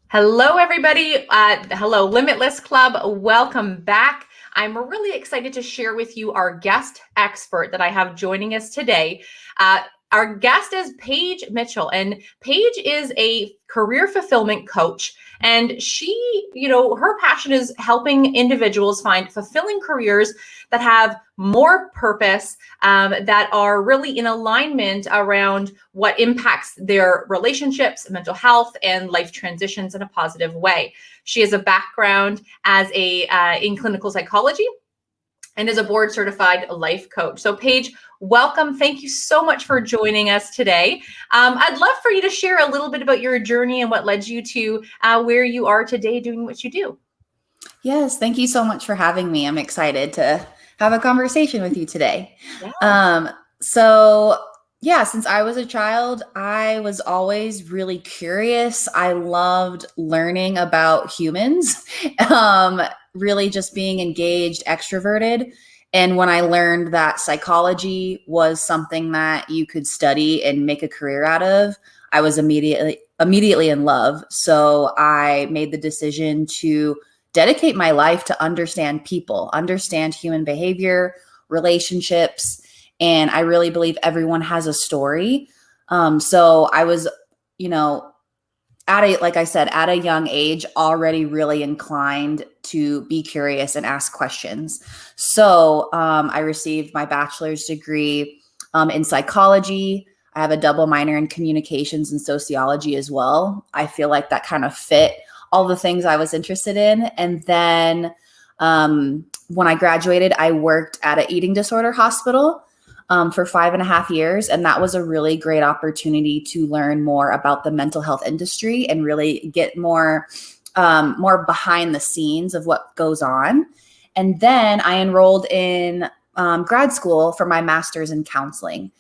Hello, everybody. Hello, Limitless Club. Welcome back. I'm really excited to share with you our guest expert that I have joining us today. Our guest is Paige Mitchel, and Paige is a career fulfillment coach. And her passion is helping individuals find fulfilling careers that have more purpose, that are really in alignment around what impacts their relationships, mental health, and life transitions in a positive way. She has a background in clinical psychology and is a board certified life coach. So Paige, welcome. Thank you so much for joining us today. I'd love for you to share a little bit about your journey and what led you to where you are today doing what you do. Yes, thank you so much for having me. I'm excited to have a conversation with you today. Yeah. Since I was a child, I was always really curious. I loved learning about humans, really just being engaged, extroverted. And when I learned that psychology was something that you could study and make a career out of, I was immediately in love. So I made the decision to dedicate my life to understand people, understand human behavior, relationships. And I really believe everyone has a story. So I was, at a young age, already really inclined to be curious and ask questions. So I received my bachelor's degree in psychology. I have a double minor in communications and sociology as well. I feel like that kind of fit all the things I was interested in. And then when I graduated, I worked at an eating disorder hospital for 5.5 years. And that was a really great opportunity to learn more about the mental health industry and really get more behind the scenes of what goes on. And then I enrolled in grad school for my master's in counseling.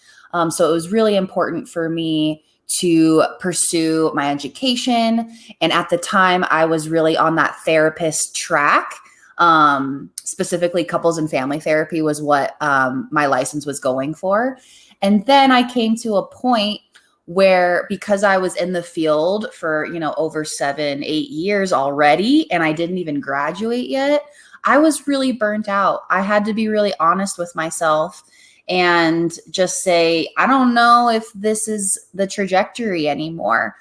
So it was really important for me to pursue my education. And at the time, I was really on that therapist track. Specifically, couples and family therapy was what my license was going for. And then I came to a point where, because I was in the field for, over 7-8 years already, and I didn't even graduate yet, I was really burnt out. I had to be really honest with myself and just say, I don't know if this is the trajectory anymore,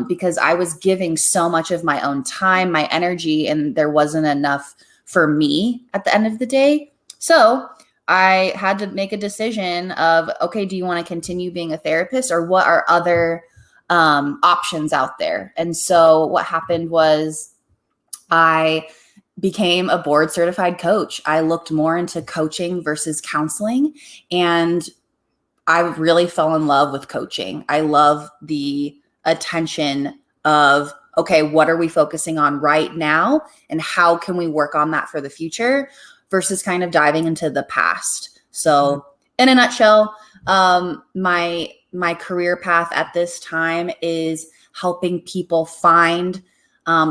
because I was giving so much of my own time, my energy, and there wasn't enough for me at the end of the day. So I had to make a decision of, okay, do you want to continue being a therapist, or what are other options out there? And so what happened was I became a board certified coach. I looked more into coaching versus counseling, and I really fell in love with coaching. I love the attention of, okay, what are we focusing on right now and how can we work on that for the future versus kind of diving into the past. So in a nutshell, my career path at this time is helping people find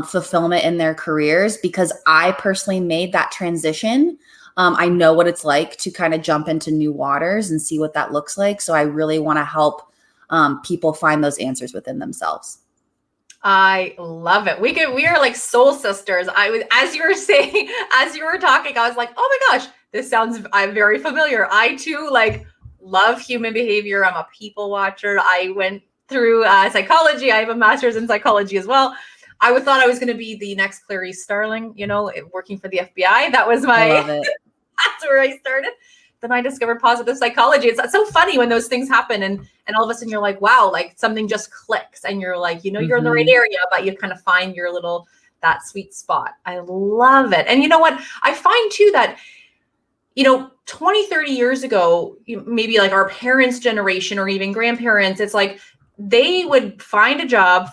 fulfillment in their careers, because I personally made that transition. I know what it's like to kind of jump into new waters and see what that looks like. So I really want to help people find those answers within themselves. I love it. We are like soul sisters. As you were talking, I was like, oh my gosh, I'm very familiar. I too love human behavior. I'm a people watcher. I went through psychology. I have a master's in psychology as well. I thought I was going to be the next Clarice Starling, working for the FBI. That was I love it. that's where I started. Then I discovered positive psychology. It's so funny when those things happen and all of a sudden you're like, wow, like something just clicks and you're like, you're in the right area, but you kind of find your that sweet spot. I love it. And you know what? I find too that, 20, 30 years ago, maybe like our parents' generation or even grandparents, it's like they would find a job,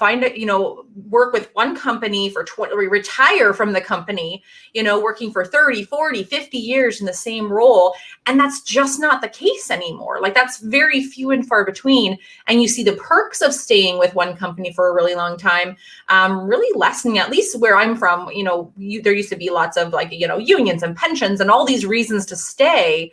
work with one company for retire from the company, working for 30, 40, 50 years in the same role. And that's just not the case anymore. Like that's very few and far between. And you see the perks of staying with one company for a really long time, really lessening, at least where I'm from, there used to be lots of unions and pensions and all these reasons to stay.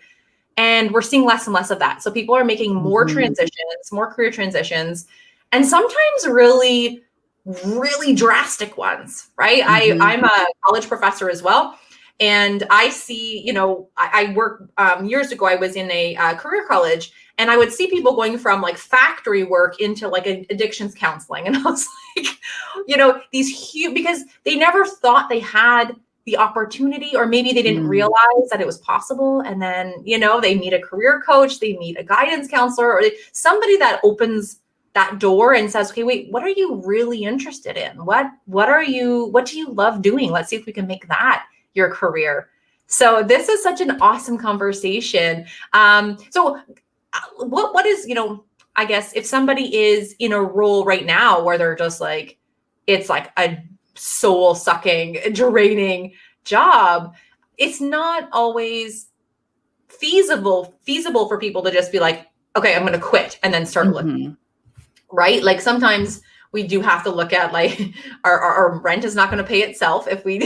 And we're seeing less and less of that. So people are making more transitions, more career transitions, and sometimes really really drastic ones, right? Mm-hmm. I'm a college professor as well. And I see, I work years ago, I was in a career college, and I would see people going from like factory work into like addictions counseling. And I was like, these huge, because they never thought they had the opportunity, or maybe they didn't realize that it was possible. And then, they meet a career coach, they meet a guidance counselor, or somebody that opens that door and says, okay, wait, what are you really interested in? What do you love doing? Let's see if we can make that your career. So this is such an awesome conversation. So what is, I guess if somebody is in a role right now where they're just like, it's like a soul sucking, draining job, it's not always feasible for people to just be like, okay, I'm going to quit and then start looking. Right? Like sometimes we do have to look at like our rent is not going to pay itself if we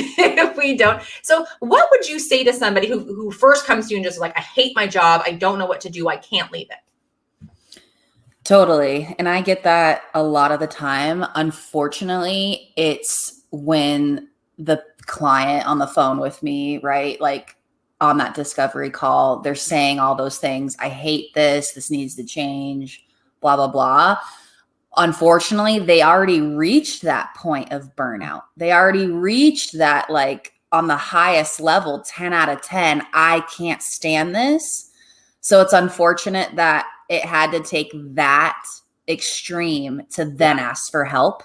don't. So what would you say to somebody who first comes to you and just like, I hate my job, I don't know what to do, I can't leave it? Totally. And I get that a lot of the time. Unfortunately, it's when the client on the phone with me, right? Like on that discovery call, they're saying all those things. I hate this. This needs to change, blah, blah, blah. Unfortunately, they already reached that point of burnout. They already reached that, like on the highest level, 10 out of 10, I can't stand this. So it's unfortunate that it had to take that extreme to then ask for help.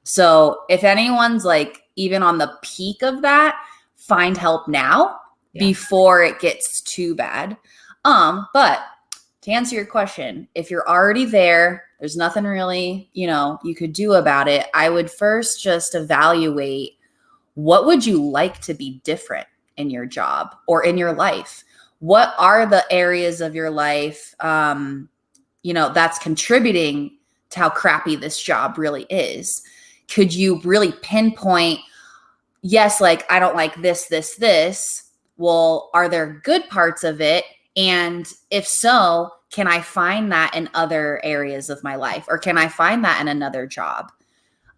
So if anyone's like even on the peak of that, find help now before it gets too bad. But to answer your question, if you're already there, there's nothing really, you could do about it. I would first just evaluate, what would you like to be different in your job or in your life? What are the areas of your life, that's contributing to how crappy this job really is? Could you really pinpoint, yes, like I don't like this, this, this. Well, are there good parts of it? And if so, can I find that in other areas of my life, or can I find that in another job?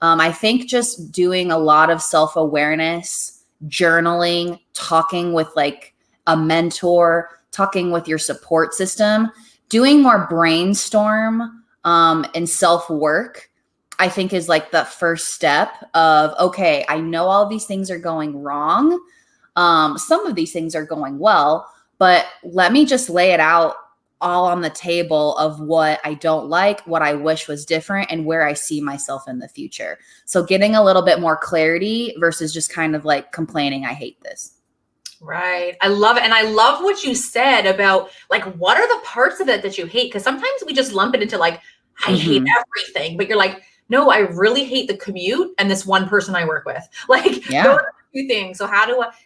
I think just doing a lot of self-awareness, journaling, talking with like a mentor, talking with your support system, doing more brainstorm and self-work, I think is like the first step of, okay, I know all of these things are going wrong. Some of these things are going well, but let me just lay it out all on the table of what I don't like, what I wish was different, and where I see myself in the future. So getting a little bit more clarity versus just kind of like complaining, I hate this. Right. I love it. And I love what you said about like, what are the parts of it that you hate? Because sometimes we just lump it into like, I hate everything, but you're like, no, I really hate the commute and this one person I work with. Like those are the two things. So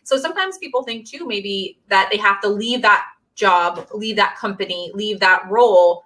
so sometimes people think too, maybe that they have to leave that job, leave that company, leave that role.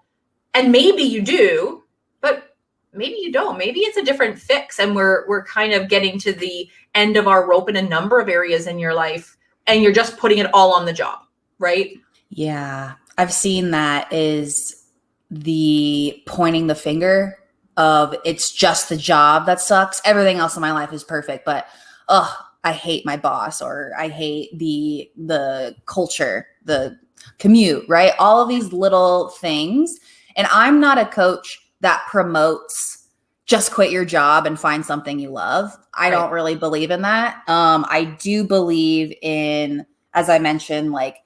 And maybe you do, but maybe you don't. Maybe it's a different fix. And we're kind of getting to the end of our rope in a number of areas in your life, and you're just putting it all on the job, right? Yeah. I've seen that is the pointing the finger of it's just the job that sucks. Everything else in my life is perfect, but I hate my boss, or I hate the culture, the commute, right? All of these little things. And I'm not a coach that promotes just quit your job and find something you love. I don't really believe in that. I do believe in, as I mentioned, like,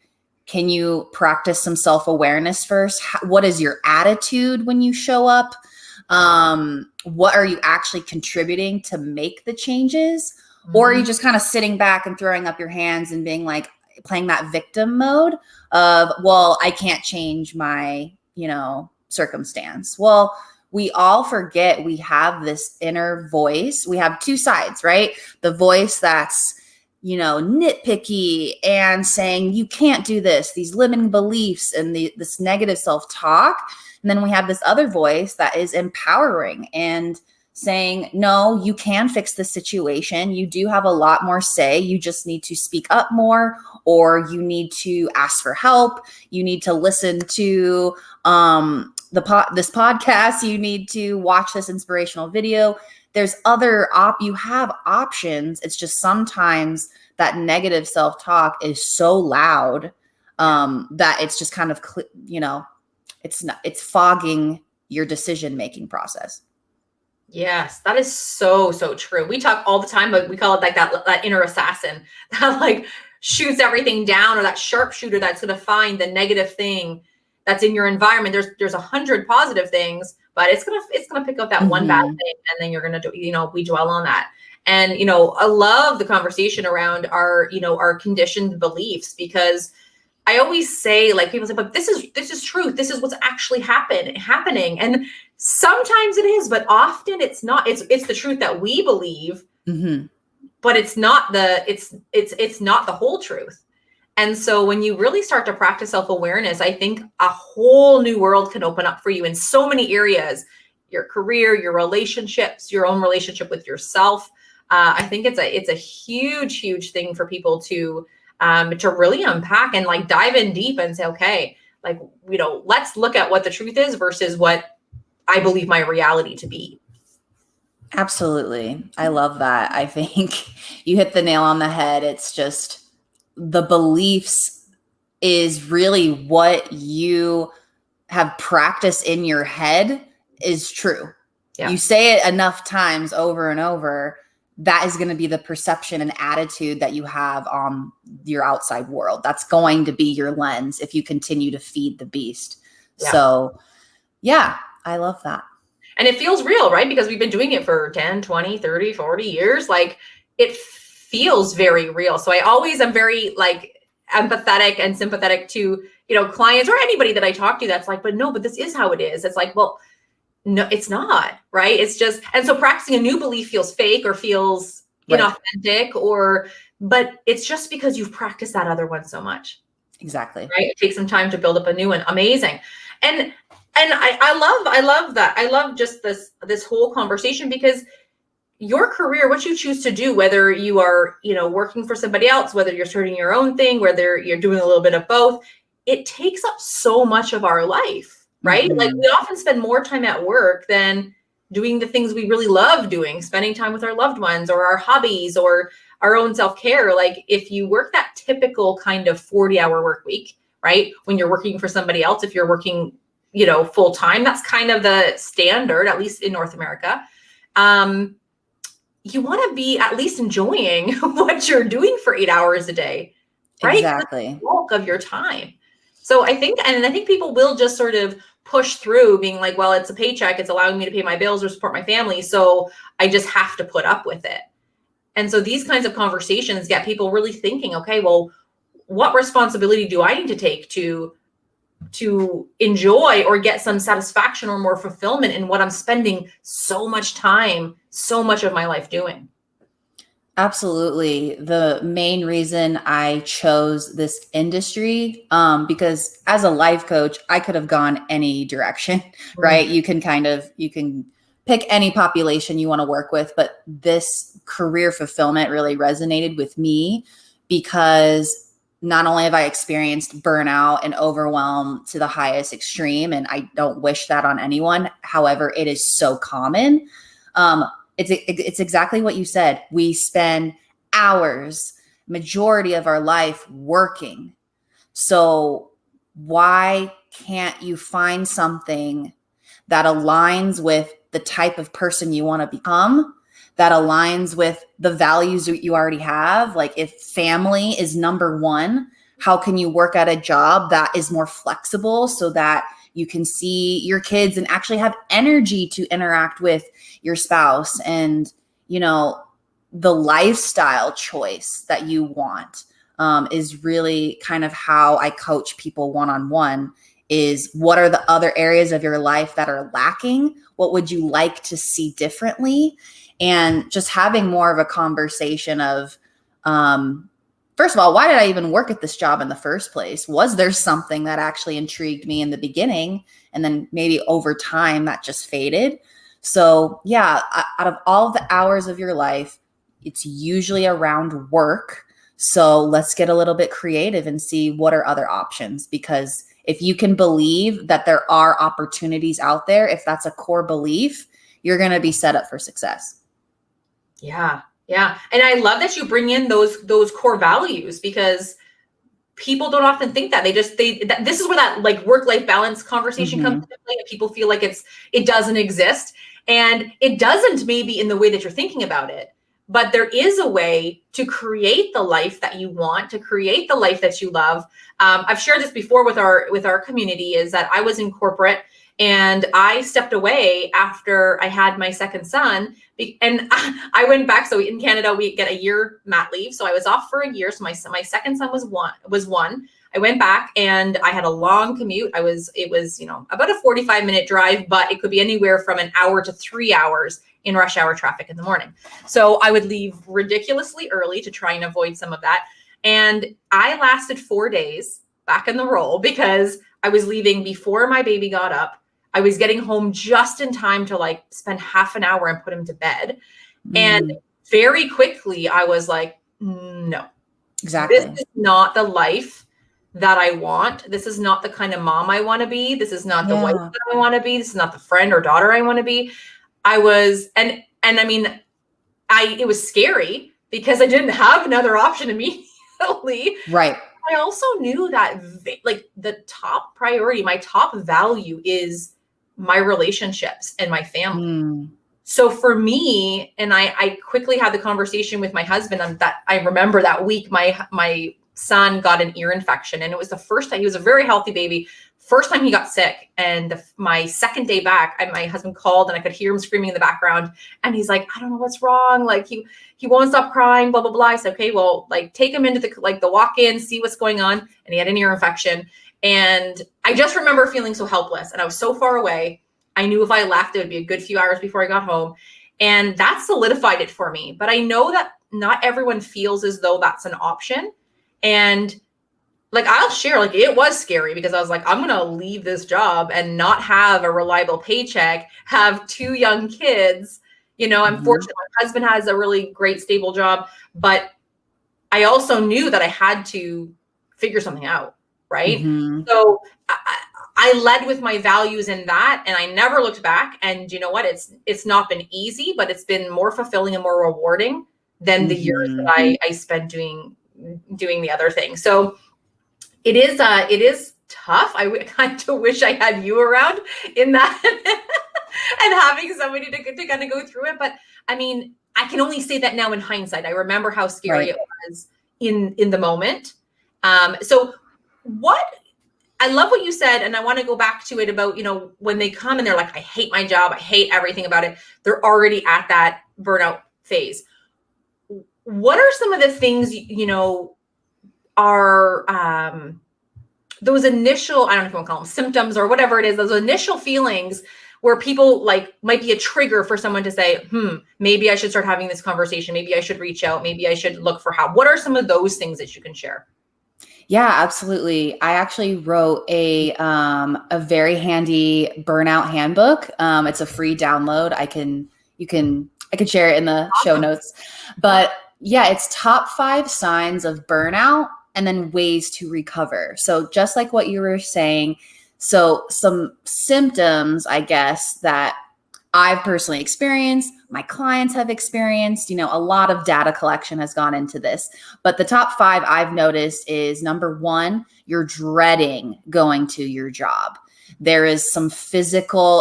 can you practice some self-awareness first? What is your attitude when you show up? What are you actually contributing to make the changes? Or are you just kind of sitting back and throwing up your hands and being like, playing that victim mode of, well, I can't change my, circumstance. Well, we all forget we have this inner voice. We have two sides, right? The voice that's, nitpicky and saying, you can't do this, these limiting beliefs and this negative self-talk. And then we have this other voice that is empowering and saying, no, you can fix the situation. You do have a lot more say. You just need to speak up more, or you need to ask for help. You need to listen to this podcast, you need to watch this inspirational video. There's you have options. It's just sometimes that negative self-talk is so loud that it's just kind of, it's fogging your decision-making process. Yes, that is so, so true. We talk all the time, but we call it like that inner assassin that like shoots everything down, or that sharpshooter that's going to find the negative thing that's in your environment. There's 100 positive things, but it's gonna pick up that one bad thing, and then you're gonna do, we dwell on that. And I love the conversation around our conditioned beliefs, because I always say, like, people say, but this is truth. This is what's actually happening. And sometimes it is, but often it's not. It's the truth that we believe, but it's not it's not the whole truth. And so when you really start to practice self-awareness, I think a whole new world can open up for you in so many areas: your career, your relationships, your own relationship with yourself. I think it's a huge, huge thing for people to really unpack and like dive in deep and say, okay, like, let's look at what the truth is versus what I believe my reality to be. Absolutely. I love that. I think you hit the nail on the head. It's just, the beliefs is really what you have practiced in your head is true. Yeah. You say it enough times over and over, that is going to be the perception and attitude that you have on your outside world. That's going to be your lens if you continue to feed the beast. Yeah. So yeah, I love that. And it feels real, right? Because we've been doing it for 10, 20, 30, 40 years. Like, it feels very real. So I always am very like empathetic and sympathetic to, clients or anybody that I talk to that's like, but this is how it is. It's like, well, no, it's not, right? It's just, and so practicing a new belief feels fake or feels inauthentic, but it's just because you've practiced that other one so much. Exactly. Right. It takes some time to build up a new one. Amazing. And I love that. I love just this whole conversation, because your career, what you choose to do, whether you are, working for somebody else, whether you're starting your own thing, whether you're doing a little bit of both, it takes up so much of our life, right? Like, we often spend more time at work than doing the things we really love doing, spending time with our loved ones or our hobbies or our own self-care. Like, if you work that typical kind of 40-hour work week, right? When you're working for somebody else, if you're working, full time, that's kind of the standard, at least in North America. You want to be at least enjoying what you're doing for 8 hours a day, right? Exactly. The bulk of your time. So I think people will just sort of push through being like, well, it's a paycheck. It's allowing me to pay my bills or support my family. So I just have to put up with it. And so these kinds of conversations get people really thinking, okay, well, what responsibility do I need to take to enjoy or get some satisfaction or more fulfillment in what I'm spending so much time, so much of my life doing? Absolutely. The main reason I chose this industry, because as a life coach, I could have gone any direction, right? You can pick any population you want to work with, but this career fulfillment really resonated with me because not only have I experienced burnout and overwhelm to the highest extreme, and I don't wish that on anyone. However, it is so common. It's exactly what you said. We spend hours, majority of our life working. So why can't you find something that aligns with the type of person you want to become, that aligns with the values that you already have? Like, if family is number one, how can you work at a job that is more flexible so that you can see your kids and actually have energy to interact with your spouse? And, the lifestyle choice that you want is really kind of how I coach people one-on-one. Is, what are the other areas of your life that are lacking? What would you like to see differently? And just having more of a conversation of, first of all, why did I even work at this job in the first place? Was there something that actually intrigued me in the beginning? And then maybe over time that just faded. So yeah, out of all of the hours of your life, it's usually around work. So let's get a little bit creative and see what are other options, because If you can believe that there are opportunities out there, if that's a core belief, you're going to be set up for success. Yeah. Yeah. And I love that you bring in those core values, because people don't often think that. This is where that like work-life balance conversation comes into play, and people feel like it doesn't exist. And it doesn't, maybe in the way that you're thinking about it, but there is a way to create the life that you want, to create the life that you love. I've shared this before with our community, is that I was in corporate and I stepped away after I had my second son, and I went back. So in Canada, we get a year mat leave. So I was off for a year. So my second son was one. I went back and I had a long commute. It was, about a 45-minute drive, but it could be anywhere from an hour to 3 hours in rush hour traffic in the morning. So I would leave ridiculously early to try and avoid some of that. And I lasted 4 days back in the role because I was leaving before my baby got up. I was getting home just in time to like spend half an hour and put him to bed. And very quickly I was like, no, exactly. This is not the life that I want. This is not the kind of mom I want to be. This is not the wife that I want to be. This is not the friend or daughter I want to be. I was, and I mean, it was scary because I didn't have another option immediately. Right. I also knew that like the top priority, my top value is my relationships and my family. So for me, and I quickly had the conversation with my husband that I remember that week, my son got an ear infection, and it was the first time. He was a very healthy baby. First time he got sick. And my second day back, my husband called and I could hear him screaming in the background. And he's like, I don't know what's wrong. Like he won't stop crying, blah, blah, blah. I said, okay, well, like take him into the walk-in, see what's going on. And he had an ear infection. And I just remember feeling so helpless, and I was so far away. I knew if I left, it would be a good few hours before I got home. And that solidified it for me. But I know that not everyone feels as though that's an option. And like, I'll share, like, it was scary because I was like, I'm going to leave this job and not have a reliable paycheck, have 2 young kids. I'm fortunate. My husband has a really great, stable job, but I also knew that I had to figure something out. Right. So I led with my values in that, and I never looked back. And you know what? It's not been easy, but it's been more fulfilling and more rewarding than the years that I spent doing the other thing. So it is tough. I kind of wish I had you around in that and having somebody to kind of go through it. But I mean, I can only say that now in hindsight. I remember how scary it was in the moment. So I love what you said, and I want to go back to it about, when they come and they're like, I hate my job, I hate everything about it. They're already at that burnout phase. What are some of the things, are those initial, I don't know if you want to call them symptoms or whatever it is, those initial feelings where people like might be a trigger for someone to say, maybe I should start having this conversation. Maybe I should reach out. Maybe I should look for help. What are some of those things that you can share? Yeah, absolutely. I actually wrote a very handy burnout handbook. It's a free download. I can share it in the show notes. But yeah, it's top 5 signs of burnout and then ways to recover. So just like what you were saying, so some symptoms, I guess, that I've personally experienced, my clients have experienced, a lot of data collection has gone into this. But the top 5 I've noticed is, number 1, you're dreading going to your job. There is some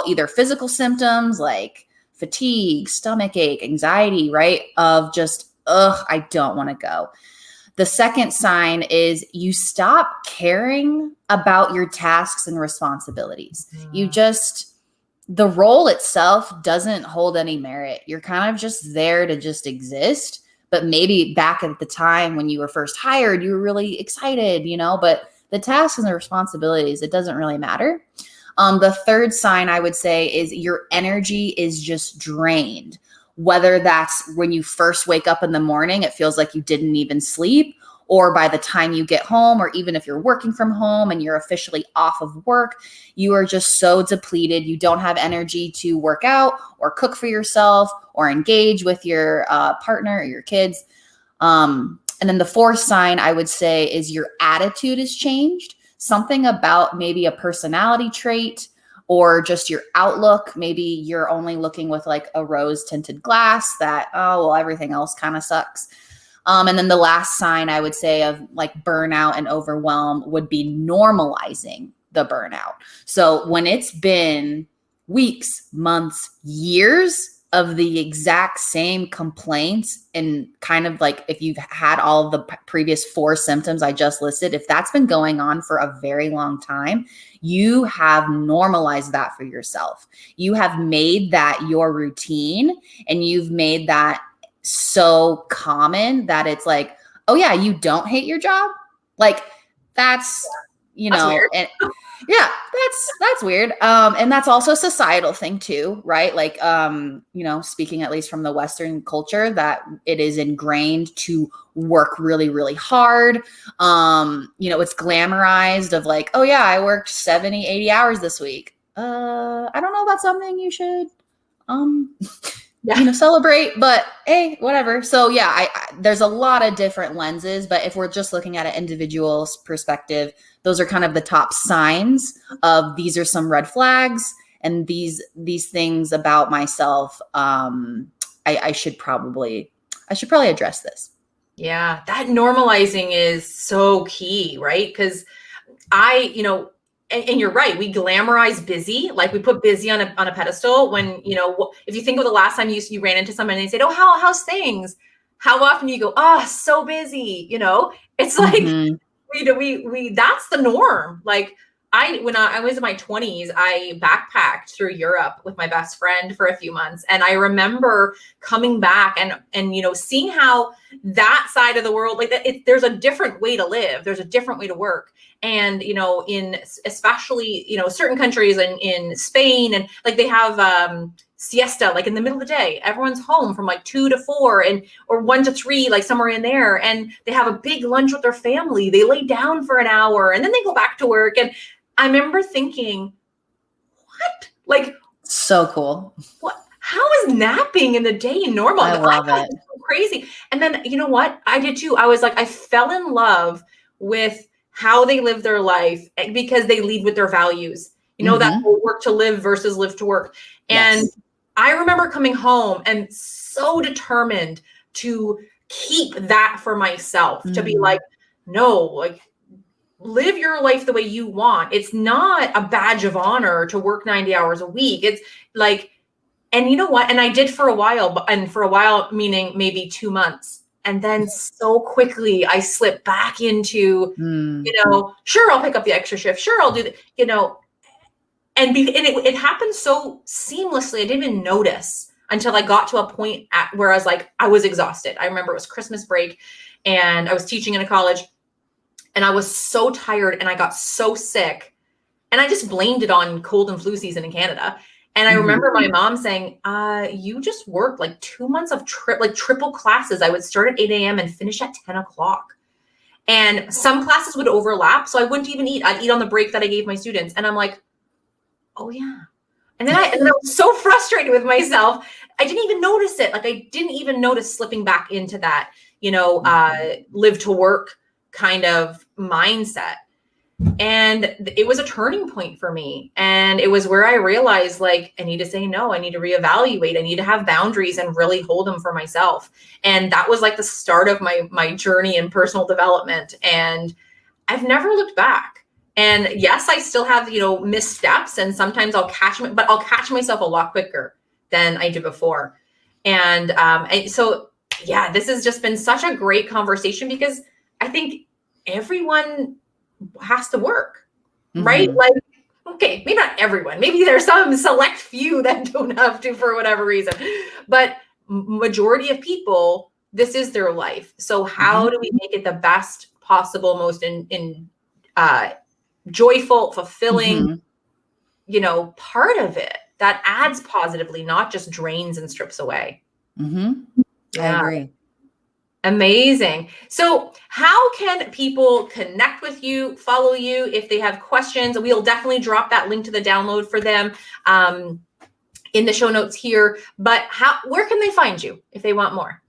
either physical symptoms like fatigue, stomach ache, anxiety, right? Of just, I don't want to go. The second sign is you stop caring about your tasks and responsibilities. The role itself doesn't hold any merit. You're kind of just there to just exist. But maybe back at the time when you were first hired, you were really excited, but the tasks and the responsibilities, it doesn't really matter. The third sign I would say is your energy is just drained. Whether that's when you first wake up in the morning, it feels like you didn't even sleep, or by the time you get home, or even if you're working from home and you're officially off of work, you are just so depleted. You don't have energy to work out or cook for yourself or engage with your partner or your kids. And then the fourth sign I would say is your attitude has changed. something about maybe a personality trait or just your outlook. Maybe you're only looking with like a rose tinted glass that, oh, well, everything else kind of sucks. And then the last sign I would say of like burnout and overwhelm would be normalizing the burnout. So when it's been weeks, months, years of the exact same complaints, and kind of like if you've had all of the previous 4 symptoms I just listed, if that's been going on for a very long time, you have normalized that for yourself. You have made that your routine, and you've made that so common that it's like, oh yeah, you don't hate your job? Like that's, That's weird. and yeah, that's weird. And that's also a societal thing too, right? Like, speaking at least from the Western culture, that it is ingrained to work really, really hard. It's glamorized of like, oh yeah, I worked 70, 80 hours this week. I don't know if that's something you should, celebrate, but hey, whatever. So yeah, I there's a lot of different lenses, but if we're just looking at an individual's perspective, those are kind of the top signs of these are some red flags, and these things about myself. I should probably address this. Yeah, that normalizing is so key, right? Because and you're right, we glamorize busy, like we put busy on a pedestal when, if you think of the last time you ran into someone and they said, oh, how's things? How often do you go, oh, so busy, it's like, we that's the norm. Like when I was in my 20s, I backpacked through Europe with my best friend for a few months. And I remember coming back and seeing how that side of the world, like there's a different way to live. There's a different way to work. And, in especially, certain countries in Spain, and like they have siesta, like in the middle of the day, everyone's home from like 2 to 4 or 1 to 3, like somewhere in there. And they have a big lunch with their family. They lay down for an hour and then they go back to work. And I remember thinking, what? Like, so cool. What? How is napping in the day normal? I love it. So crazy. And then, you know what? I did too. I was like, I fell in love with how they live their life because they lead with their values. That whole work to live versus live to work. And yes. I remember coming home and so determined to keep that for myself, to be like, no, like live your life the way you want. It's not a badge of honor to work 90 hours a week. It's like, and you know what? And I did for a while, and for a while, meaning maybe 2 months. And then so quickly I slipped back into, sure, I'll pick up the extra shift. Sure, I'll do that, and it happened so seamlessly. I didn't even notice until I got to a point where I was like, I was exhausted. I remember it was Christmas break and I was teaching in a college and I was so tired and I got so sick and I just blamed it on cold and flu season in Canada. And I remember my mom saying, you just worked like 2 months of triple classes. I would start at 8 a.m. and finish at 10 o'clock. And some classes would overlap. So I wouldn't even eat. I'd eat on the break that I gave my students. And I'm like, oh yeah. And then I was so frustrated with myself. I didn't even notice it. Like I didn't even notice slipping back into that, live to work kind of mindset. And it was a turning point for me. And it was where I realized, like, I need to say no. I need to reevaluate. I need to have boundaries and really hold them for myself. And that was like the start of my journey in personal development. And I've never looked back. And yes, I still have, missteps, and sometimes I'll catch myself a lot quicker than I did before. And so, yeah, this has just been such a great conversation because I think everyone has to work, right? Like, okay, maybe not everyone, maybe there's some select few that don't have to for whatever reason, but majority of people, this is their life. So how do we make it the best possible, most joyful, fulfilling, part of it that adds positively, not just drains and strips away. Yeah. I agree. Amazing. So how can people connect with you, follow you if they have questions? We'll definitely drop that link to the download for them in the show notes here. But where can they find you if they want more?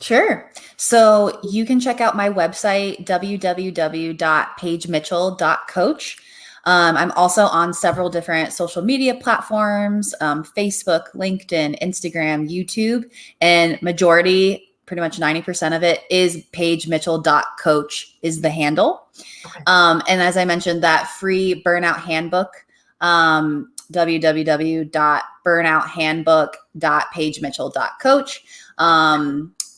Sure. So you can check out my website, www.paigemitchel.coach. I'm also on several different social media platforms, Facebook, LinkedIn, Instagram, YouTube, and pretty much 90% of it is paigemitchel.coach is the handle. Okay. And as I mentioned, that free burnout handbook, www.burnouthandbook.paigemitchel.coach.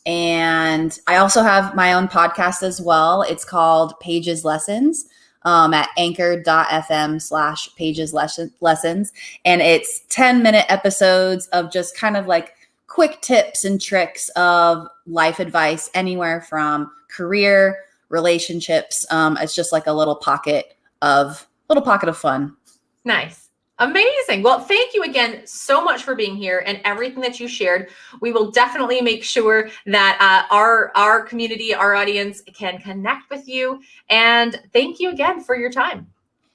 And I also have my own podcast as well. It's called Paige's Lessons at anchor.fm/Paige's Lessons. And it's 10-minute episodes of just kind of like quick tips and tricks of life advice, anywhere from career, relationships. It's just like a little pocket of fun. Nice. Amazing. Well, thank you again so much for being here and everything that you shared. We will definitely make sure that our community, our audience can connect with you. And thank you again for your time.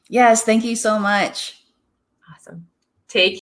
Yes, thank you so much. Awesome. Take